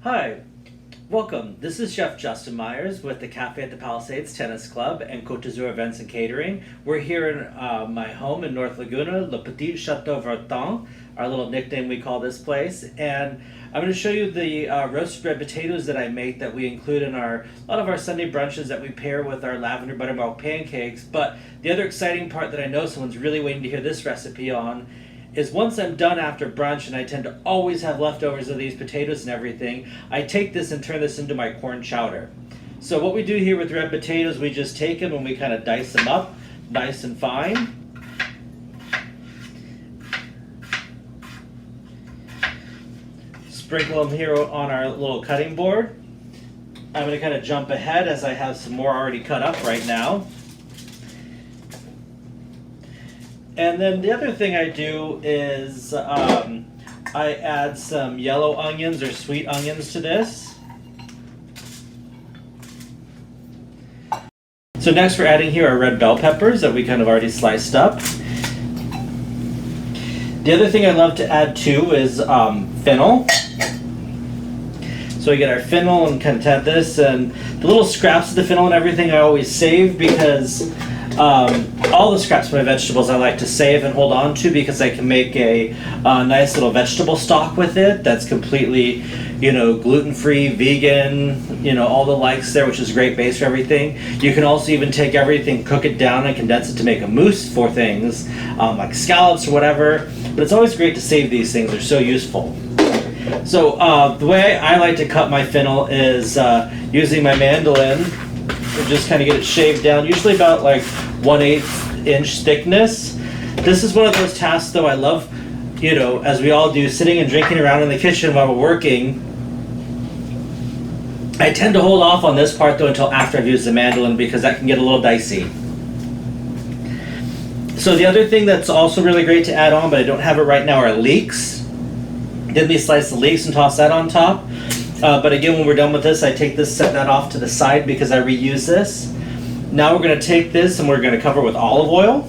Hi, welcome. This is Chef Justin Myers with the Cafe at the Palisades Tennis Club and Côte d'Azur Events and Catering. We're here in my home in North Laguna, Le Petit Chateau Vartan, our little nickname we call this place. And I'm going to show you the roasted red potatoes that I make that we include in a lot of our Sunday brunches that we pair with our lavender buttermilk pancakes. But the other exciting part that I know someone's really waiting to hear this recipe on is once I'm done after brunch, and I tend to always have leftovers of these potatoes and everything, I take this and turn this into my corn chowder. So what we do here with red potatoes, we just take them and we kind of dice them up nice and fine. Sprinkle them here on our little cutting board. I'm going to kind of jump ahead as I have some more already cut up right now. And then the other thing I do is I add some yellow onions or sweet onions to this. So next we're adding here our red bell peppers that we kind of already sliced up. The other thing I love to add too is fennel. So we get our fennel and kind of add this, and the little scraps of the fennel and everything I always save because all the scraps of my vegetables I like to save and hold on to because I can make a nice little vegetable stock with it that's completely, gluten-free, vegan, all the likes there, which is a great base for everything. You can also even take everything, cook it down, and condense it to make a mousse for things like scallops or whatever. But it's always great to save these things. They're so useful. So the way I like to cut my fennel is using my mandolin. Just kind of get it shaved down, usually about like 1/8 inch thickness. This is one of those tasks though I love, as we all do, sitting and drinking around in the kitchen while we're working. I tend to hold off on this part though until after I've used the mandolin because that can get a little dicey. So the other thing that's also really great to add on, but I don't have it right now, are leeks. Then we slice the leeks and toss that on top. But again, when we're done with this, I take this, set that off to the side because I reuse this. Now we're going to take this and we're going to cover with olive oil.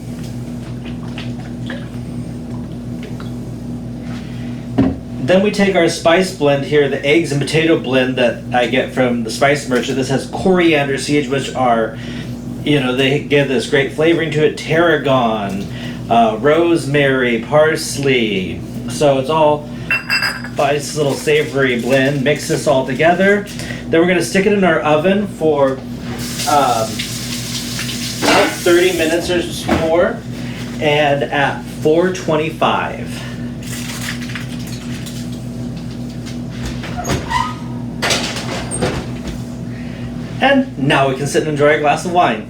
Then we take our spice blend here, the eggs and potato blend that I get from the spice merchant. This has coriander seeds, which are, they give this great flavoring to it. Tarragon, rosemary, parsley. So it's all nice little savory blend. Mix this all together. Then we're going to stick it in our oven for about 30 minutes or more, and at 425. And now we can sit and enjoy a glass of wine.